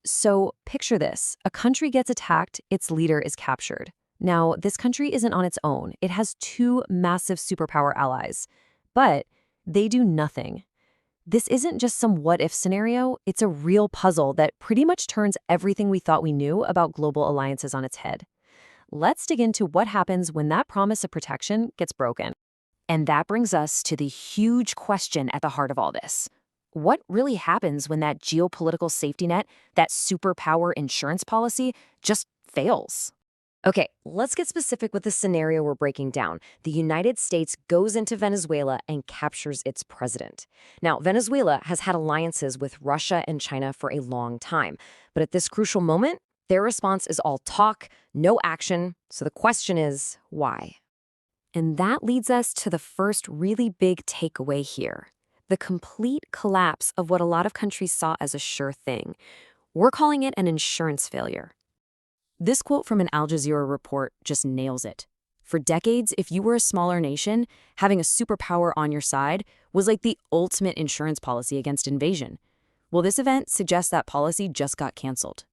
So picture this. A country gets attacked, its leader is captured. Now, this country isn't on its own. It has two massive superpower allies. But they do nothing. This isn't just some what-if scenario, it's a real puzzle that pretty much turns everything we thought we knew about global alliances on its head. Let's dig into what happens when that promise of protection gets broken. And that brings us to the huge question at the heart of all this. What really happens when that geopolitical safety net, that superpower insurance policy, just fails? Okay, let's get specific with the scenario we're breaking down. The United States goes into Venezuela and captures its president. Now, Venezuela has had alliances with Russia and China for a long time, but at this crucial moment, their response is all talk, no action. So the question is, why? And that leads us to the first really big takeaway here. The complete collapse of what a lot of countries saw as a sure thing. We're calling it an insurance failure. This quote from an Al Jazeera report just nails it. For decades, if you were a smaller nation, having a superpower on your side was like the ultimate insurance policy against invasion. Well, this event suggests that policy just got canceled.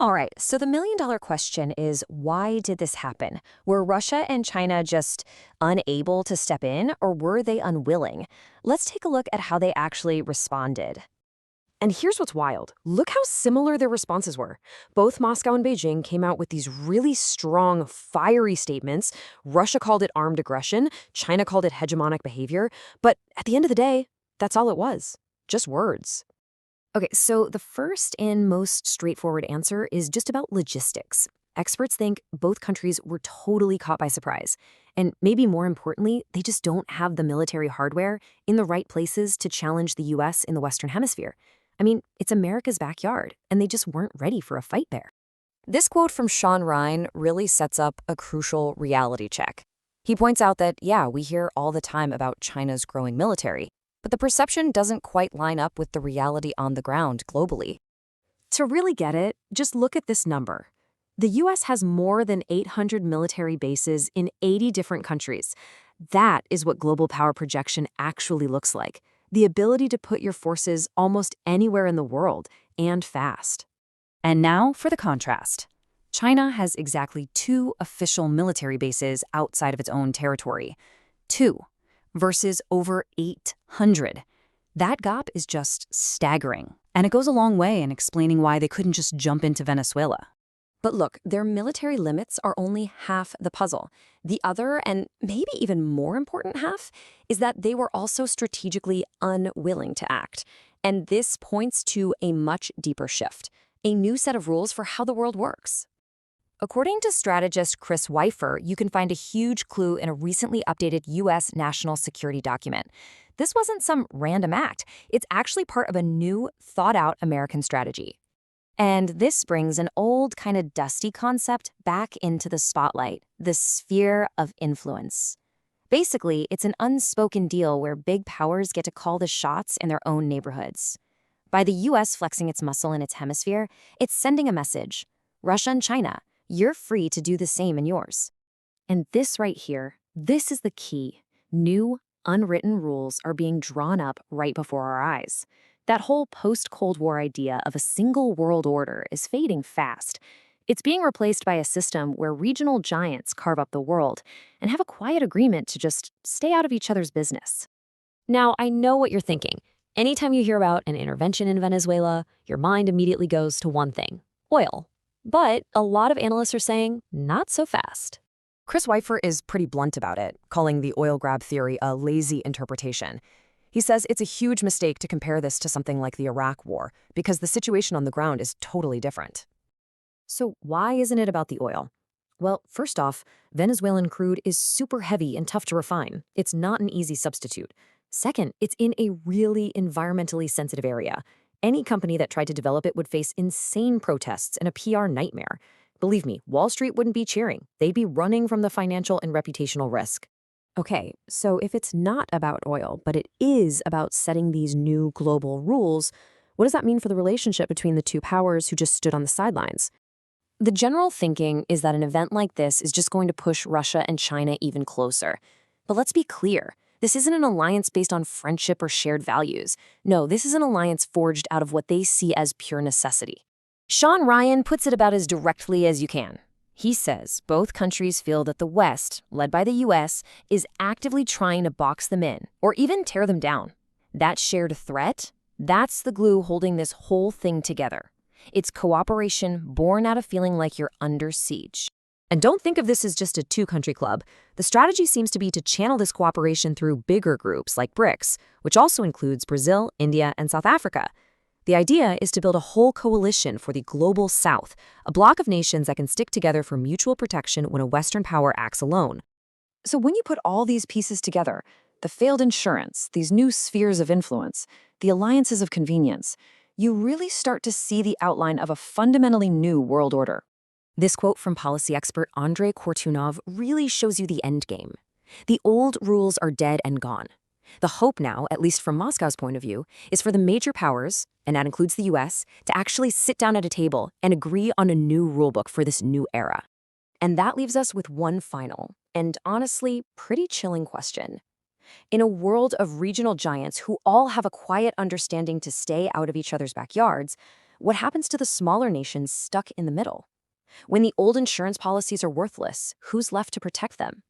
All right, so the million-dollar question is, why did this happen? Were Russia and China just unable to step in, or were they unwilling? Let's take a look at how they actually responded. And here's what's wild. Look how similar their responses were. Both Moscow and Beijing came out with these really strong, fiery statements. Russia called it armed aggression. China called it hegemonic behavior. But at the end of the day, that's all it was. Just words. Okay, so the first and most straightforward answer is just about logistics. Experts think both countries were totally caught by surprise. And maybe more importantly, they just don't have the military hardware in the right places to challenge the US in the Western Hemisphere. I mean, it's America's backyard, and they just weren't ready for a fight there. This quote from Sean Ryan really sets up a crucial reality check. He points out that, yeah, we hear all the time about China's growing military, but the perception doesn't quite line up with the reality on the ground globally. To really get it, just look at this number. The US has more than 800 military bases in 80 different countries. That is what global power projection actually looks like. The ability to put your forces almost anywhere in the world, and fast. And now for the contrast. China has exactly 2 official military bases outside of its own territory. 2 versus over 800. That gap is just staggering, and it goes a long way in explaining why they couldn't just jump into Venezuela. But look, their military limits are only half the puzzle. The other, and maybe even more important half, is that they were also strategically unwilling to act. And this points to a much deeper shift, a new set of rules for how the world works. According to strategist Chris Weifer, you can find a huge clue in a recently updated U.S. national security document. This wasn't some random act. It's actually part of a new, thought-out American strategy. And this brings an old, kind of dusty concept back into the spotlight, the sphere of influence. Basically, it's an unspoken deal where big powers get to call the shots in their own neighborhoods. By the U.S. flexing its muscle in its hemisphere, it's sending a message. Russia and China, you're free to do the same in yours. And this right here, this is the key. New, unwritten rules are being drawn up right before our eyes. That whole post-Cold War idea of a single world order is fading fast. It's being replaced by a system where regional giants carve up the world and have a quiet agreement to just stay out of each other's business. Now, I know what you're thinking. Anytime you hear about an intervention in Venezuela, your mind immediately goes to one thing: oil. But a lot of analysts are saying, not so fast. Chris Weifer is pretty blunt about it, calling the oil grab theory a lazy interpretation. He says it's a huge mistake to compare this to something like the Iraq War, because the situation on the ground is totally different. So why isn't it about the oil? Well, first off, Venezuelan crude is super heavy and tough to refine. It's not an easy substitute. Second, it's in a really environmentally sensitive area. Any company that tried to develop it would face insane protests and a PR nightmare. Believe me, Wall Street wouldn't be cheering. They'd be running from the financial and reputational risk. Okay, so if it's not about oil, but it is about setting these new global rules, what does that mean for the relationship between the two powers who just stood on the sidelines? The general thinking is that an event like this is just going to push Russia and China even closer. But let's be clear. This isn't an alliance based on friendship or shared values. No, this is an alliance forged out of what they see as pure necessity. Sean Ryan puts it about as directly as you can. He says both countries feel that the West, led by the U.S., is actively trying to box them in or even tear them down. That shared threat, that's the glue holding this whole thing together. It's cooperation born out of feeling like you're under siege. And don't think of this as just a two-country club. The strategy seems to be to channel this cooperation through bigger groups like BRICS, which also includes Brazil, India, and South Africa. The idea is to build a whole coalition for the global South, a block of nations that can stick together for mutual protection when a Western power acts alone. So when you put all these pieces together, the failed insurance, these new spheres of influence, the alliances of convenience, you really start to see the outline of a fundamentally new world order. This quote from policy expert Andrei Kortunov really shows you the endgame. The old rules are dead and gone. The hope now, at least from Moscow's point of view, is for the major powers, and that includes the US, to actually sit down at a table and agree on a new rulebook for this new era. And that leaves us with one final, and honestly, pretty chilling question. In a world of regional giants who all have a quiet understanding to stay out of each other's backyards, what happens to the smaller nations stuck in the middle? When the old insurance policies are worthless, who's left to protect them?